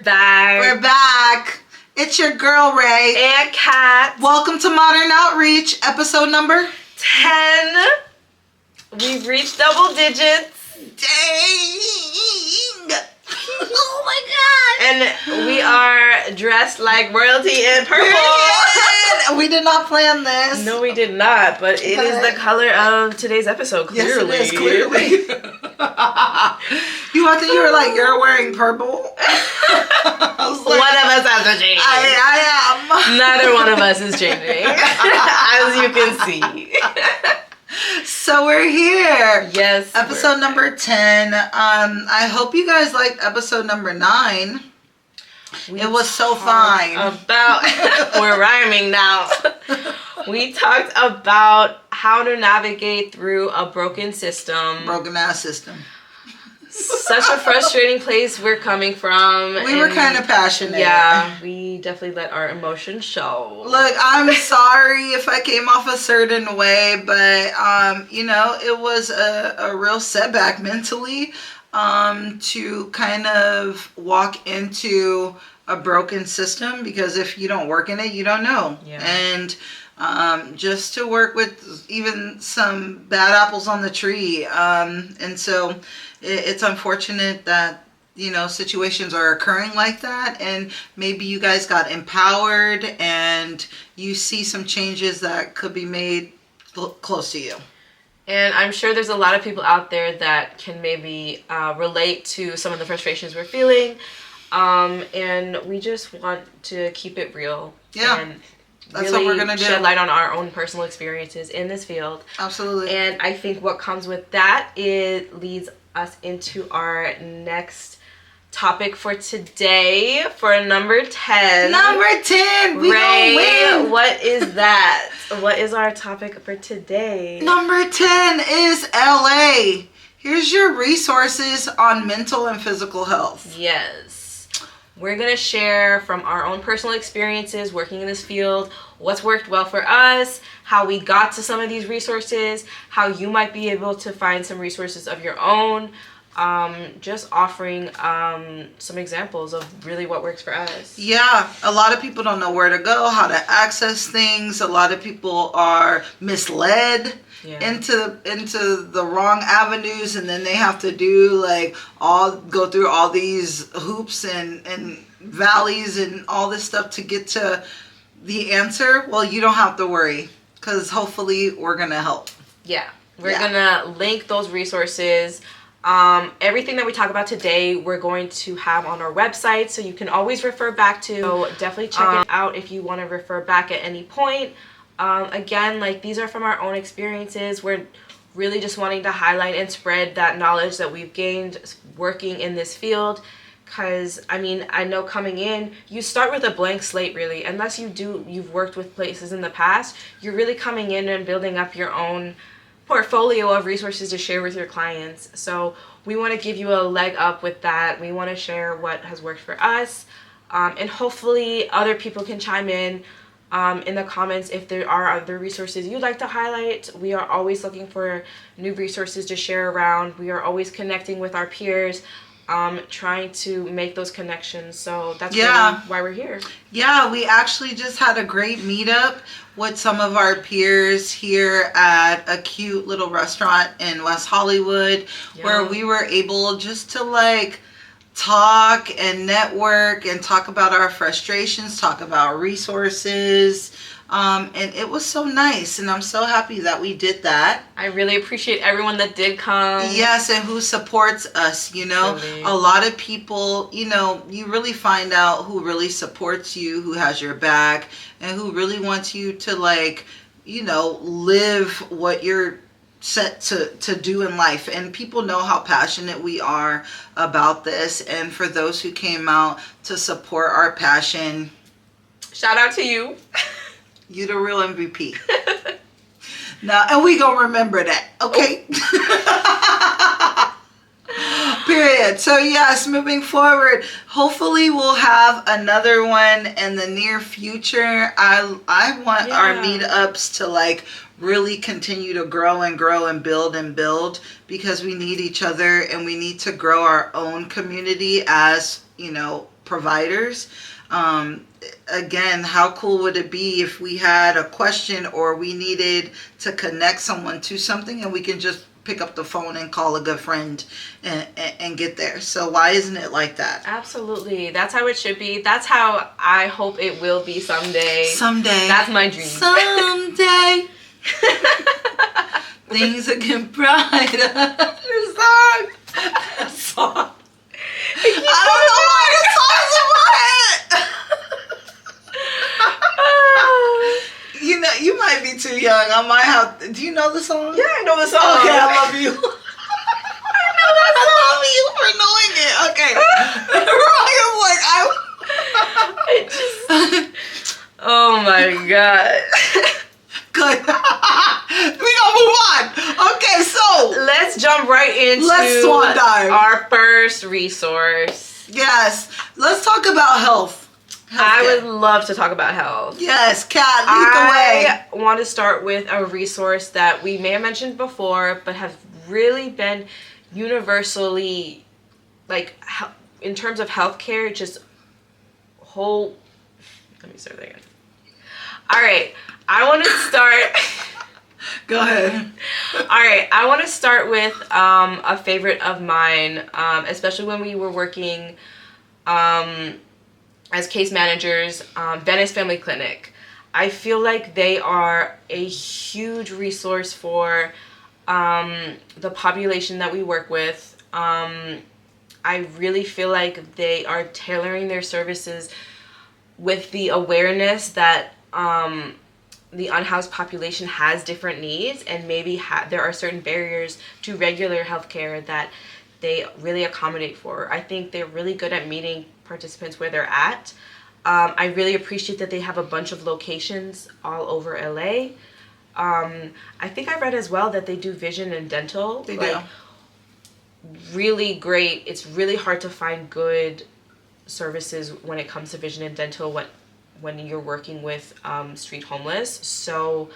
back. We're back. It's your girl, Rae. And Cat. Welcome to Modern Outreach, episode number 10. We've reached double digits. Dang. Oh my God. And we are dressed like royalty in purple. We did not plan this. No, we did not, but it is the color of today's episode, clearly. Yes, it is, clearly. You walked in, you were like, you're wearing purple? I was like, one of us has to change. I am. Neither one of us is changing, as you can see. So we're here. Yes. Episode number 10. I hope you guys liked episode number 9. It was so fine. We're rhyming now. We talked about how to navigate through a broken system. Broken ass system. Such a frustrating place we're coming from. We were kind of passionate. Yeah, we definitely let our emotions show. Look, I'm sorry if I came off a certain way, but it was a real setback mentally to kind of walk into a broken system, because if you don't work in it, you don't know. Yeah. And just to work with even some bad apples on the tree. And so it's unfortunate that, situations are occurring like that, and maybe you guys got empowered and you see some changes that could be made close to you. And I'm sure there's a lot of people out there that can maybe relate to some of the frustrations we're feeling. And we just want to keep it real. Yeah. And that's really what we're going to do. Shed light on our own personal experiences in this field. Absolutely. And I think what comes with that, it leads us into our next topic for today, for number 10. Number 10! We Rae, gonna win! what is that? What is our topic for today? Number 10 is LA. Here's your resources on mental and physical health. Yes. We're going to share from our own personal experiences working in this field, what's worked well for us, how we got to some of these resources, how you might be able to find some resources of your own, just offering some examples of really what works for us. Yeah, a lot of people don't know where to go, how to access things. A lot of people are misled. Yeah. into the wrong avenues, and then they have to go through all these hoops and valleys and all this stuff to get to the answer. Well, you don't have to worry, because hopefully we're gonna help. Yeah, we're gonna link those resources. Everything that we talk about today, we're going to have on our website, so you can always refer back to. So definitely check it out if you want to refer back at any point. Again, these are from our own experiences. We're really just wanting to highlight and spread that knowledge that we've gained working in this field. Because, I know coming in, you start with a blank slate, really. Unless you've worked with places in the past, you're really coming in and building up your own portfolio of resources to share with your clients. So we want to give you a leg up with that. We want to share what has worked for us. And hopefully other people can chime in the comments if there are other resources you'd like to highlight. We are always looking for new resources to share around. We are always connecting with our peers, trying to make those connections. So that's really why we're here. Yeah, we actually just had a great meetup with some of our peers here at a cute little restaurant in West Hollywood, where we were able just to talk and network and talk about our frustrations, talk about resources, and it was so nice, and I'm so happy that we did that. I really appreciate everyone that did come. Yes, and who supports us, Really. A lot of people, you really find out who really supports you, who has your back, and who really wants you to live what you're set to do in life. And people know how passionate we are about this, and for those who came out to support our passion, shout out to you. You the real MVP. Now, and we gonna remember that, okay? Period. So yes, moving forward, hopefully we'll have another one in the near future. I want our meetups to really continue to grow and build, because we need each other, and we need to grow our own community as providers. Again, how cool would it be if we had a question or we needed to connect someone to something and we can just pick up the phone and call a good friend and get there. So why isn't it like that? Absolutely. That's how it should be. That's how I hope it will be someday. Someday. That's my dream. Someday. Things that get brighter. Song. I don't know why the song's in my head. You might be too young. I might have. Do you know the song? Yeah, I know the song. Okay, I love you. I know that song. I love you for knowing it. Okay. It just. Oh my god. Good. We gonna move on. Okay, so let's jump right into swan dive. Our first resource. Yes, let's talk about health. I would love to talk about health. Yes, Kat, lead the way. I want to start with a resource that we may have mentioned before, but have really been universally, like, in terms of healthcare, just whole. Let me start that again. All right, I want to start. Go ahead. All right, I want to start with a favorite of mine, especially when we were working as case managers, Venice Family Clinic. I feel like they are a huge resource for the population that we work with. I really feel like they are tailoring their services with the awareness that the unhoused population has different needs, and maybe there are certain barriers to regular healthcare that they really accommodate for. I think they're really good at meeting participants where they're at. I really appreciate that they have a bunch of locations all over LA. I think I read as well that they do vision and dental. They do. Really great. It's really hard to find good services when it comes to vision and dental when you're working with street homeless. So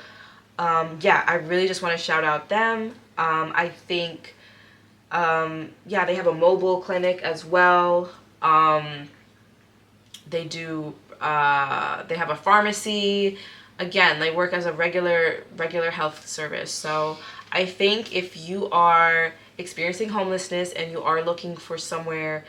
yeah, I really just want to shout out them. I think yeah, they have a mobile clinic as well. They do they have a pharmacy. Again, they work as a regular health service. So I think if you are experiencing homelessness and you are looking for somewhere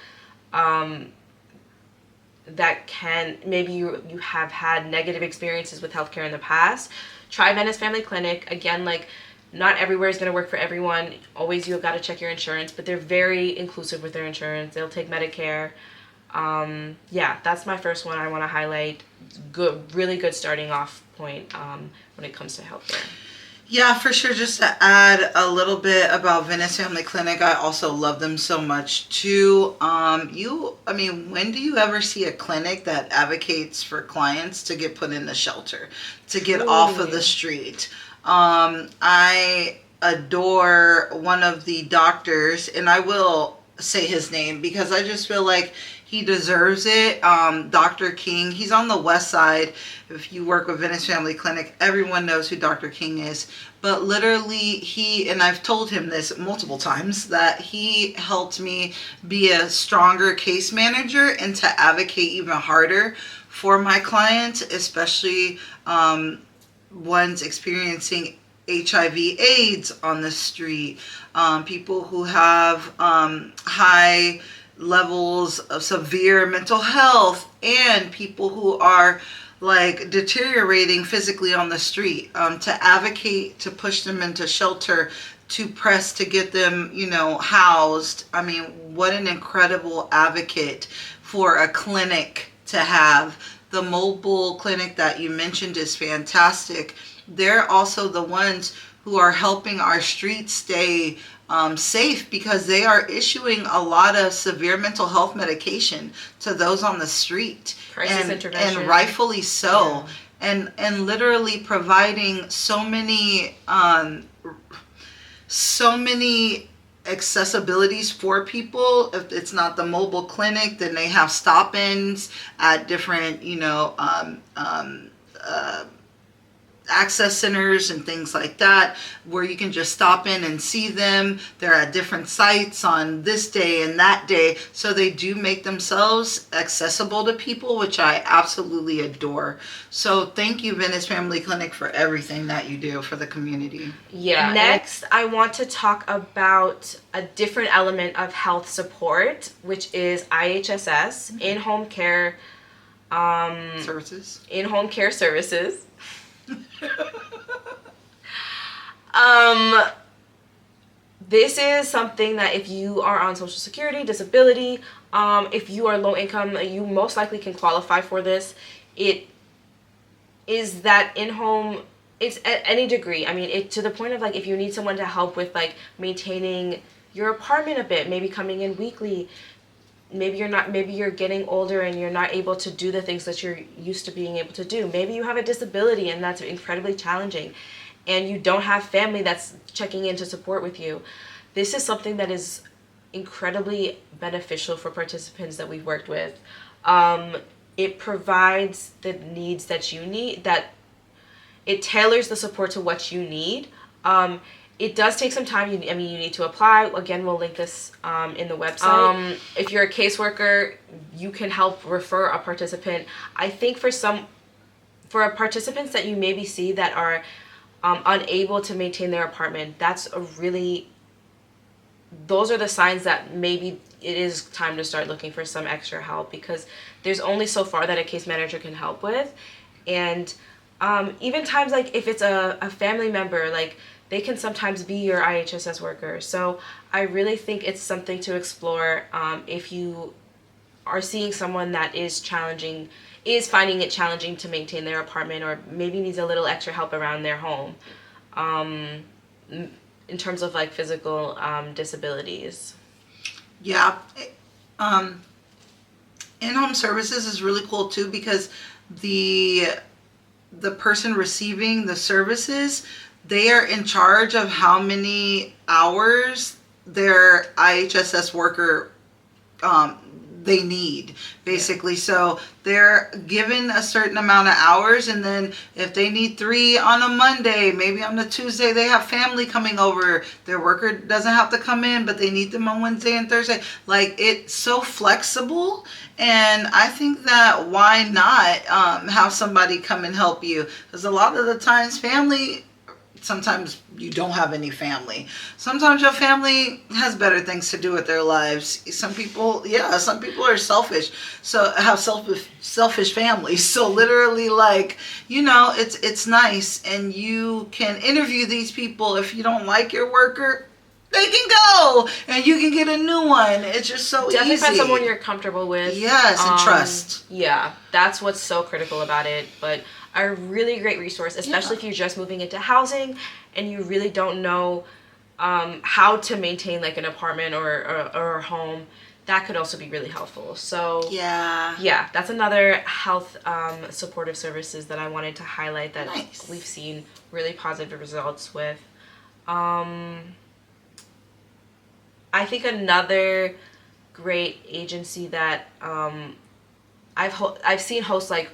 that can, maybe you have had negative experiences with healthcare in the past, try Venice Family Clinic. Again, like, not everywhere is going to work for everyone. Always you've got to check your insurance, but they're very inclusive with their insurance. They'll take Medicare. Yeah, that's my first one I want to highlight. Good, really good starting off point when it comes to healthcare. Yeah, for sure. Just to add a little bit about Venice Family Clinic, I also love them so much too. When do you ever see a clinic that advocates for clients to get put in the shelter, to get off of the street? I adore one of the doctors, and I will say his name because I just feel like he deserves it. Dr. King, he's on the west side. If you work with Venice Family Clinic, everyone knows who Dr. King is. But literally and I've told him this multiple times, that he helped me be a stronger case manager and to advocate even harder for my clients, especially ones experiencing HIV/AIDS on the street, people who have high levels of severe mental health, and people who are like deteriorating physically on the street, to advocate to push them into shelter, to press to get them, housed. I mean, what an incredible advocate for a clinic to have. The mobile clinic that you mentioned is fantastic. They're also the ones who are helping our streets stay safe, because they are issuing a lot of severe mental health medication to those on the street. Crisis intervention. And rightfully so. Yeah. And literally providing so many accessibilities for people. If it's not the mobile clinic, then they have stop-ins at different access centers and things like that where you can just stop in and see them. They're at different sites on this day and that day, so they do make themselves accessible to people, which I absolutely adore. So thank you, Venice Family Clinic, for everything that you do for the community. Yeah. Next, I want to talk about a different element of health support, which is IHSS, in-home care Services. In-home care services. This is something that if you are on Social Security, disability, if you are low income, you most likely can qualify for this. It is that in-home, it's at any degree. I mean, it to the point of like if you need someone to help with like maintaining your apartment a bit, maybe coming in weekly. Maybe you're getting older and you're not able to do the things that you're used to being able to do. Maybe you have a disability and that's incredibly challenging and you don't have family that's checking in to support with you. This is something that is incredibly beneficial for participants that we've worked with. It provides the needs that you need, that it tailors the support to what you need. It does take some time. You need to apply. Again, we'll link this in the website. If you're a caseworker, you can help refer a participant. I think for participants that you maybe see that are unable to maintain their apartment, those are the signs that maybe it is time to start looking for some extra help, because there's only so far that a case manager can help with. And even times like if it's a family member, like they can sometimes be your IHSS worker. So I really think it's something to explore if you are seeing someone that is finding it challenging to maintain their apartment, or maybe needs a little extra help around their home in terms of like physical disabilities. Yeah. In-home services is really cool too, because the person receiving the services, they are in charge of how many hours their IHSS worker they need, basically. Yeah. So they're given a certain amount of hours, and then if they need 3 on a Monday, maybe on a Tuesday they have family coming over, their worker doesn't have to come in, but they need them on Wednesday and Thursday. Like, it's so flexible, and I think that why not have somebody come and help you? Because a lot of the times sometimes you don't have any family. Sometimes your family has better things to do with their lives. Some people are selfish. So have selfish families. So literally, like, it's nice, and you can interview these people. If you don't like your worker, they can go and you can get a new one. It's just so definitely easy. Find someone you're comfortable with. Yes, and trust. Yeah, that's what's so critical about it. But a really great resource, especially if you're just moving into housing and you really don't know how to maintain like an apartment or a home. That could also be really helpful. So yeah, that's another health supportive services that I wanted to highlight that we've seen really positive results with. I think another great agency that I've seen host like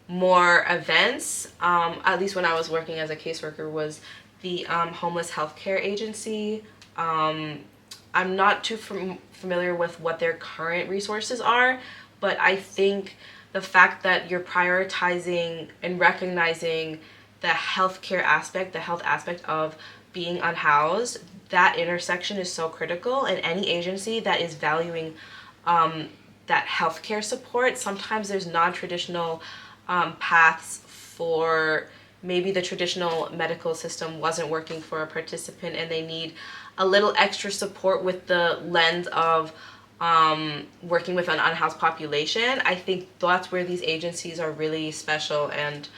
more events, at least when I was working as a caseworker, was the Homeless Healthcare Agency. I'm not too familiar with what their current resources are, but I think the fact that you're prioritizing and recognizing the healthcare aspect, the health aspect of being unhoused, that intersection is so critical. And any agency that is valuing that healthcare support, sometimes there's non-traditional paths for maybe the traditional medical system wasn't working for a participant and they need a little extra support with the lens of working with an unhoused population. I think that's where these agencies are really special. And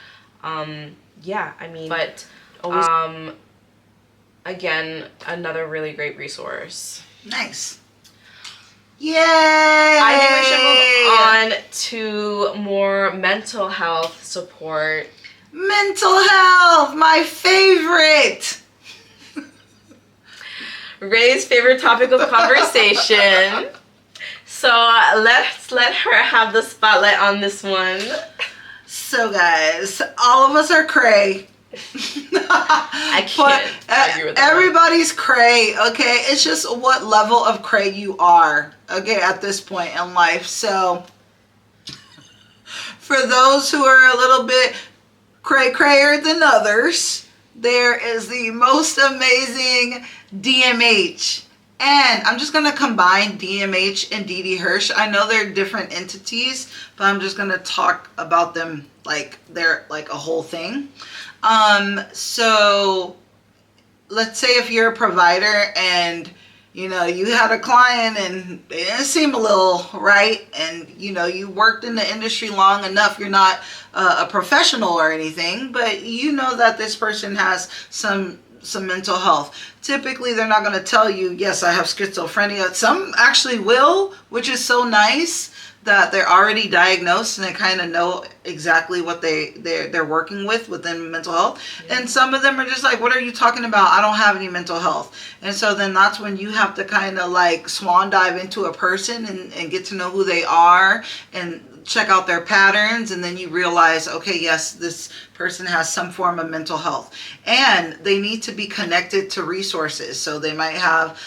again, another really great resource. Nice. Yay! I think we should move on to more mental health support. Mental health, my favorite. Ray's favorite topic of conversation. So let's let her have the spotlight on this one. So guys, all of us are cray. I can't argue with that. Everybody's cray, okay? It's just what level of cray you are, okay, at this point in life. So for those who are a little bit cray-crayer than others, there is the most amazing DMH. And I'm just going to combine DMH and DD Hirsch. I know they're different entities, but I'm just going to talk about them like they're like a whole thing. So let's say if you're a provider and you know you had a client and they didn't seem a little right, and you know you worked in the industry long enough, you're not a professional or anything, but you know that this person has some mental health. Typically they're not going to tell you, yes, I have schizophrenia. Some actually will, which is so nice that they're already diagnosed and they kind of know exactly what they're working with within mental health. Yeah. And some of them are just like, what are you talking about? I don't have any mental health. And so then that's when you have to kind of like swan dive into a person and get to know who they are and check out their patterns, and then you realize, okay, yes, this person has some form of mental health, and they need to be connected to resources. So they might have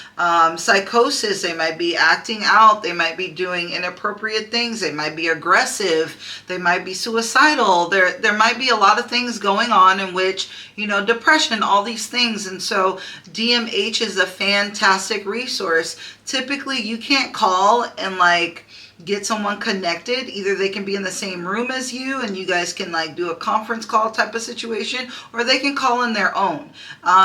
psychosis, they might be acting out, they might be doing inappropriate things, they might be aggressive, they might be suicidal, there might be a lot of things going on in which, you know, depression, all these things. And so DMH is a fantastic resource. Typically you can't call and like get someone connected. Either they can be in the same room as you and you guys can like do a conference call type of situation, or they can call in their own,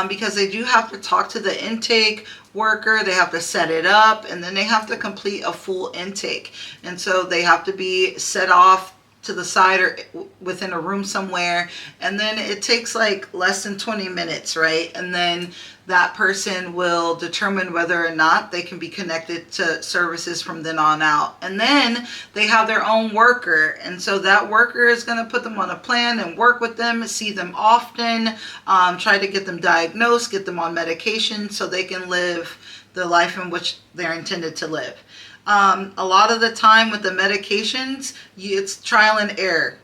because they do have to talk to the intake worker, they have to set it up, and then they have to complete a full intake. And so they have to be set off to the side or within a room somewhere, and then it takes like less than 20 minutes, right? And then that person will determine whether or not they can be connected to services from then on out. And then they have their own worker, and so that worker is going to put them on a plan and work with them, see them often, try to get them diagnosed, get them on medication so they can live the life in which they're intended to live. A lot of the time with the medications, it's trial and error.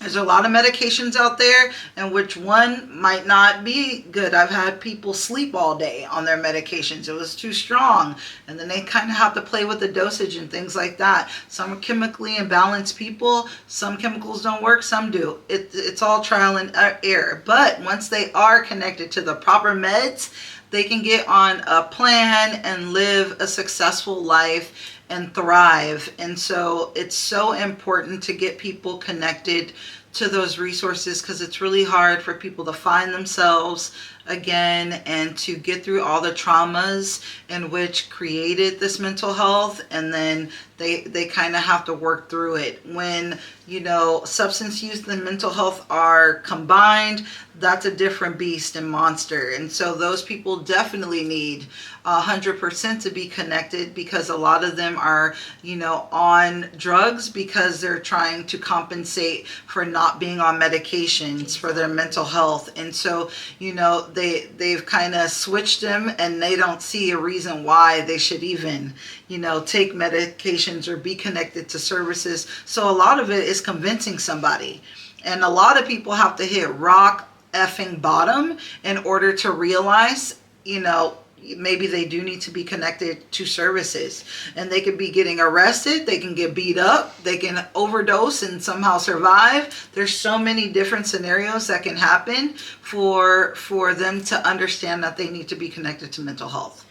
There's a lot of medications out there, and which one might not be good. I've had people sleep all day on their medications. It was too strong, and then they kind of have to play with the dosage and things like that. Some are chemically imbalanced people. Some chemicals don't work, some do. It's all trial and error. But once they are connected to the proper meds, they can get on a plan and live a successful life and thrive. And so it's so important to get people connected to those resources, because it's really hard for people to find themselves again and to get through all the traumas in which created this mental health, and then they kind of have to work through it. When, you know, substance use and mental health are combined, that's a different beast and monster. And so those people definitely need 100% to be connected, because a lot of them are, you know, on drugs because they're trying to compensate for not being on medications for their mental health. And so, you know, they've kind of switched them, and they don't see a reason why they should even, you know, take medications or be connected to services. So a lot of it is convincing somebody, and a lot of people have to hit rock effing bottom in order to realize, you know, maybe they do need to be connected to services. And they could be getting arrested, they can get beat up, they can overdose and somehow survive. There's so many different scenarios that can happen for them to understand that they need to be connected to mental health.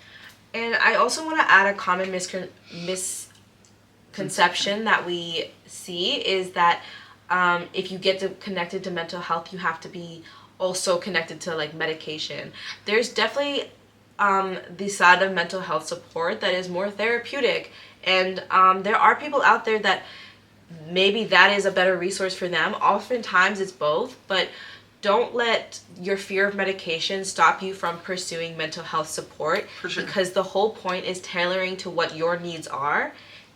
And I also want to add a common misconception that we see is that if you get connected to mental health, you have to be also connected to like medication. There's definitely the side of mental health support that is more therapeutic, and there are people out there that maybe that is a better resource for them. Oftentimes it's both, but don't let your fear of medication stop you from pursuing mental health support. For sure. Because the whole point is tailoring to what your needs are,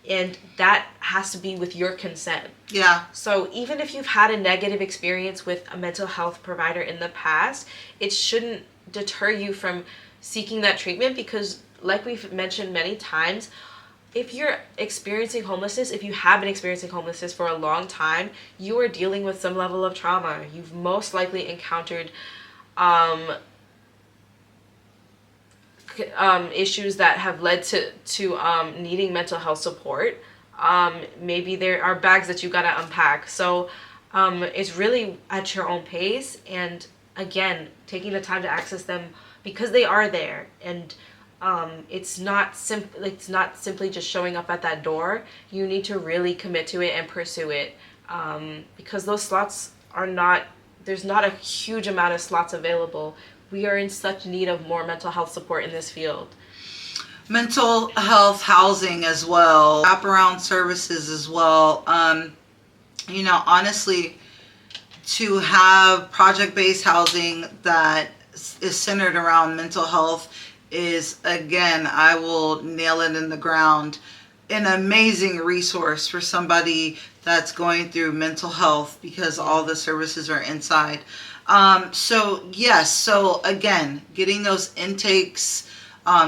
and that has to be with your consent. Yeah. So even if you've had a negative experience with a mental health provider in the past, it shouldn't deter you from seeking that treatment, because like we've mentioned many times, if you're experiencing homelessness, if you have been experiencing homelessness for a long time, you are dealing with some level of trauma. You've most likely encountered issues that have led to needing mental health support. Maybe there are bags that you gotta unpack. So it's really at your own pace, and again, taking the time to access them because they are there, and it's not simply just showing up at that door. You need to really commit to it and pursue it, because those slots are not. There's not a huge amount of slots available. We are in such need of more mental health support in this field. Mental health housing as well, wraparound services as well. Honestly, to have project-based housing that is centered around mental health is, again, I will nail it in the ground, an amazing resource for somebody that's going through mental health, because all the services are inside. So again, getting those intakes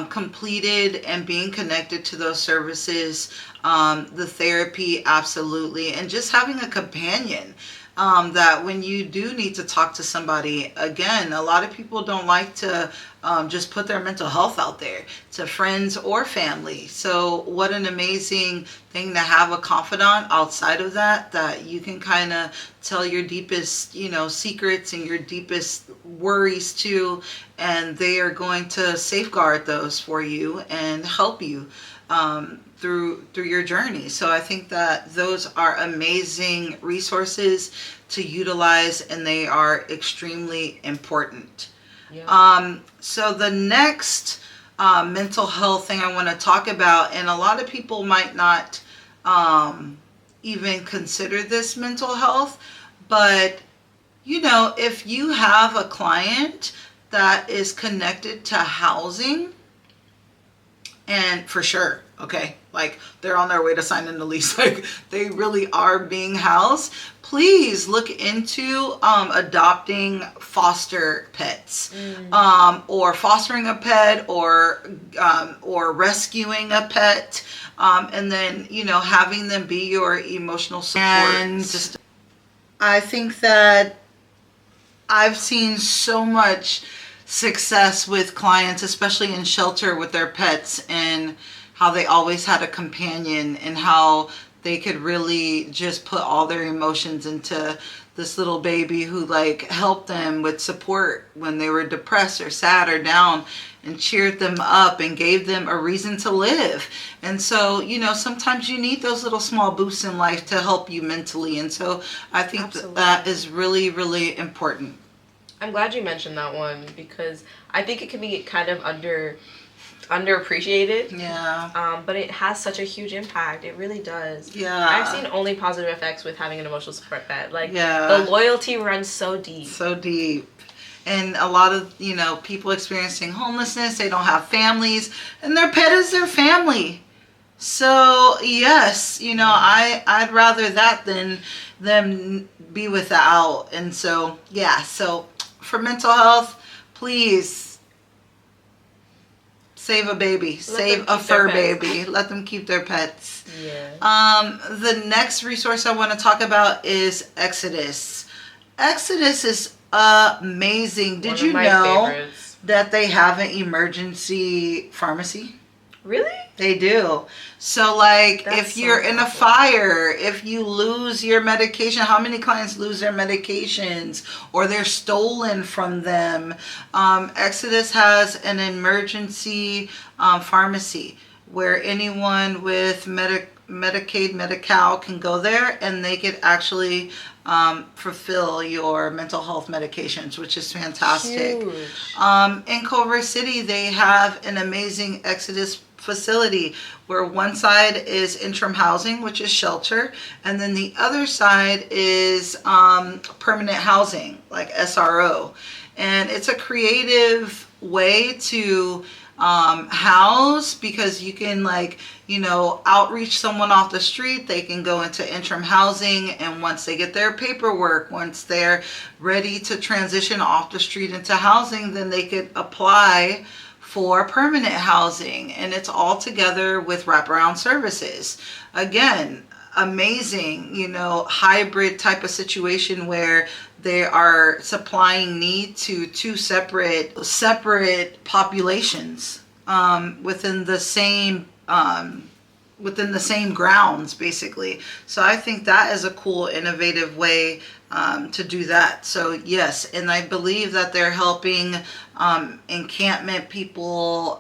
completed and being connected to those services, the therapy, absolutely, and just having a companion. That when you do need to talk to somebody, again, a lot of people don't like to just put their mental health out there to friends or family. So what an amazing thing to have a confidant outside of that you can kind of tell your deepest, secrets and your deepest worries to, and they are going to safeguard those for you and help you through your journey. So I think that those are amazing resources to utilize, and they are extremely important. Yeah. So the next mental health thing I want to talk about, and a lot of people might not even consider this mental health, but if you have a client that is connected to housing, and for sure, okay, like they're on their way to signing the lease, like they really are being housed, please look into adopting foster pets, or fostering a pet, or rescuing a pet, and then having them be your emotional support system. I think that I've seen so much success with clients, especially in shelter with their pets, and how they always had a companion, and how they could really just put all their emotions into this little baby who helped them with support when they were depressed or sad or down, and cheered them up and gave them a reason to live. And so, sometimes you need those little small boosts in life to help you mentally. And so I think that is really, really important. I'm glad you mentioned that one, because I think it can be kind of underappreciated. Yeah. But it has such a huge impact. It really does. Yeah. I've seen only positive effects with having an emotional support pet. The loyalty runs so deep. So deep. And a lot of, people experiencing homelessness, they don't have families, and their pet is their family. So yes, I'd rather that than them be without. And so, so for mental health, please save a baby, save a fur baby, let them keep their pets. Yeah. The next resource I want to talk about is Exodus. Exodus is amazing. Did you know that they have an emergency pharmacy? Really? They do. So if you're in a fire, if you lose your medication, how many clients lose their medications or they're stolen from them? Exodus has an emergency pharmacy where anyone with Medicaid, Medi-Cal can go there, and they could actually fulfill your mental health medications, which is fantastic. Huge. In Culver City, they have an amazing Exodus facility where one side is interim housing, which is shelter, and then the other side is permanent housing, like SRO. And it's a creative way to house, because you can outreach someone off the street. They can go into interim housing, and once they get their paperwork, once they're ready to transition off the street into housing, then they could apply for permanent housing, and it's all together with wraparound services. Again, amazing, hybrid type of situation where they are supplying need to two separate populations within the same grounds, basically. So I think that is a cool, innovative way to do that. So yes, and I believe that they're helping encampment people,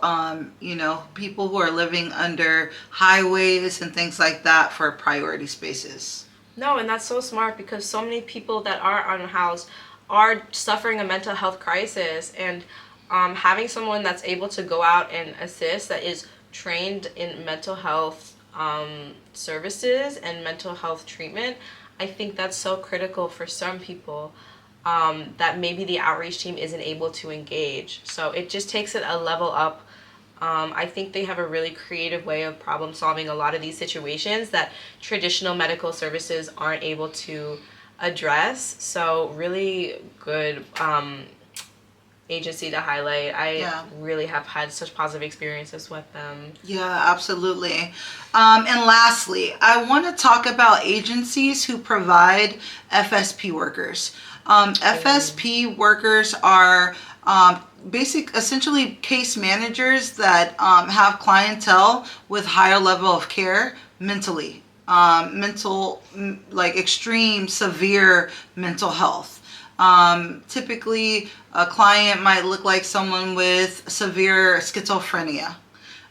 people who are living under highways and things like that for priority spaces. No, and that's so smart, because so many people that are unhoused are suffering a mental health crisis, and having someone that's able to go out and assist, that is trained in mental health services and mental health treatment, I think that's so critical for some people that maybe the outreach team isn't able to engage. So it just takes it a level up. I think they have a really creative way of problem solving a lot of these situations that traditional medical services aren't able to address. So really good agency to highlight. I really have had such positive experiences with them. Yeah, absolutely. And lastly, I want to talk about agencies who provide FSP workers. FSP workers are essentially case managers that have clientele with higher level of care mentally, like extreme, severe mental health. Typically, a client might look like someone with severe schizophrenia.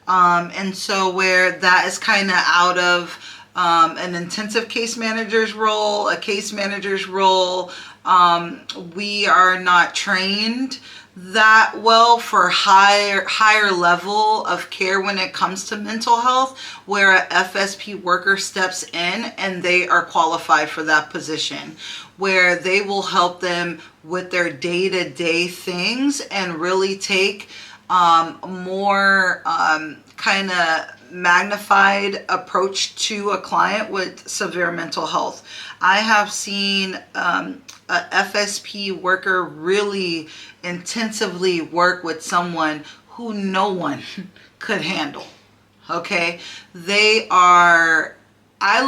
And so where that is kind of out of an intensive case manager's role, a case manager's role, we are not trained that well for higher level of care when it comes to mental health, where a FSP worker steps in and they are qualified for that position, where they will help them with their day-to-day things and really take more kind of magnified approach to a client with severe mental health. I have seen a FSP worker really intensively work with someone who no one could handle. Okay? I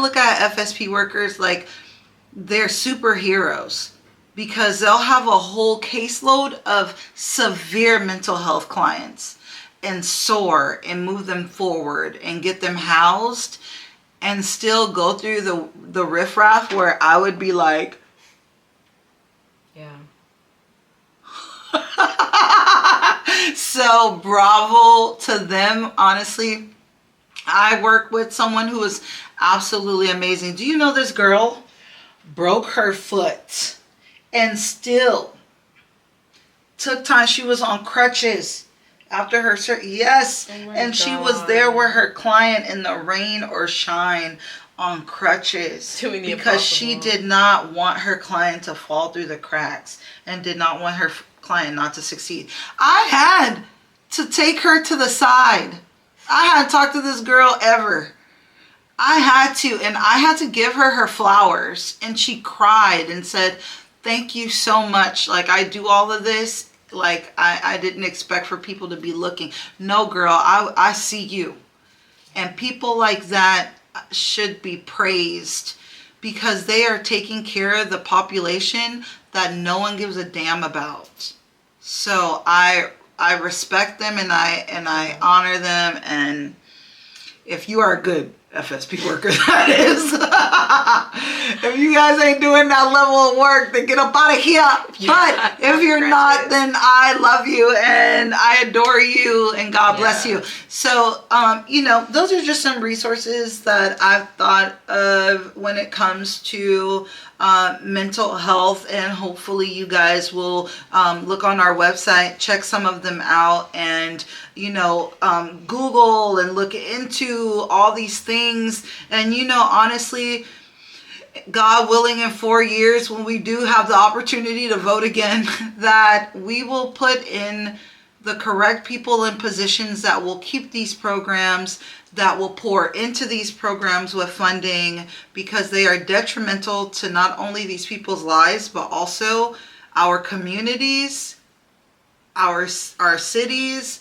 look at FSP workers like they're superheroes, because they'll have a whole caseload of severe mental health clients and soar and move them forward and get them housed, and still go through the riffraff where I would be like, yeah. So bravo to them. Honestly, I work with someone who is absolutely amazing. Do you know this girl broke her foot and still took time? She was on crutches after her surgery. Yes. Oh and God. She was there with her client in the rain or shine on crutches, Doing the because impossible. she did not want her client to fall through the cracks and did not want her client not to succeed. I had to take her to the side. I hadn't talked to this girl ever. I had to give her flowers, and she cried and said, "Thank you so much. Like, I do all of this. Like, I didn't expect for people to be looking. No, girl, I see you." And people like that should be praised, because they are taking care of the population that no one gives a damn about. So I respect them, and I honor them. And if you are a good FSP worker, that is. If you guys ain't doing that level of work, then get up out of here. But if you're not, then I love you and I adore you, and God bless you. So, those are just some resources that I've thought of when it comes to mental health, and hopefully you guys will look on our website, check some of them out, and Google and look into all these things. And honestly, God willing, in 4 years, when we do have the opportunity to vote again, that we will put in the correct people in positions that will keep these programs, that will pour into these programs with funding, because they are detrimental to not only these people's lives, but also our communities, our cities,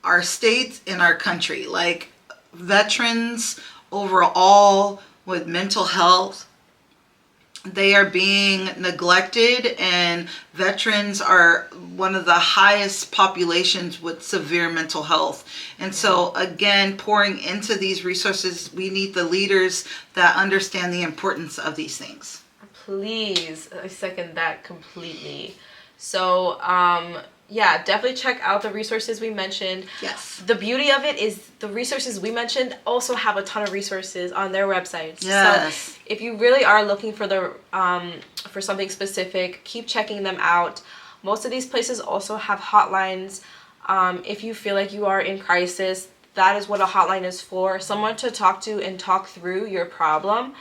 our state and our country. Like veterans overall with mental health, they are being neglected, and veterans are one of the highest populations with severe mental health. And so again, pouring into these resources, we need the leaders that understand the importance of these things. Please, I second that completely. So yeah, definitely check out the resources we mentioned. Yes. The beauty of it is the resources we mentioned also have a ton of resources on their websites. Yes. So if you really are looking for the for something specific, keep checking them out. Most of these places also have hotlines. If you feel like you are in crisis, that is what a hotline is for. Someone to talk to and talk through your problem.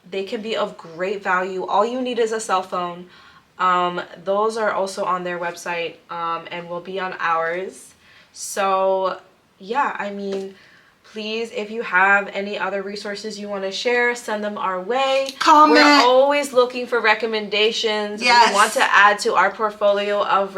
They can be of great value. All you need is a cell phone. Those are also on their website and will be on ours. So yeah, I mean, please, if you have any other resources you want to share, send them our way. Comment. We're always looking for recommendations. Yes. We want to add to our portfolio of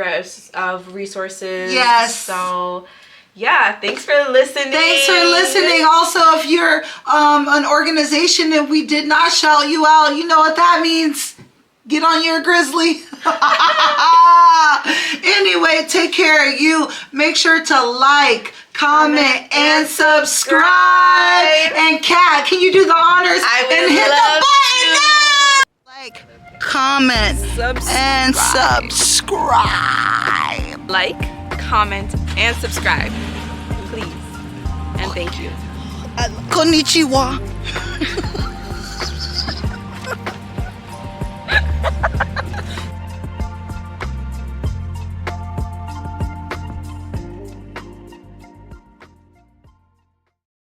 resources. Yes. So yeah, thanks for listening. Thanks for listening. Also, if you're an organization and we did not shout you out, you know what that means. Get on your grizzly. Anyway, take care of you. Make sure to like, comment, and subscribe. And Kat, can you do the honors and hit the button? Like, comment, and subscribe. Like, comment, and subscribe, please. And thank you. Konnichiwa.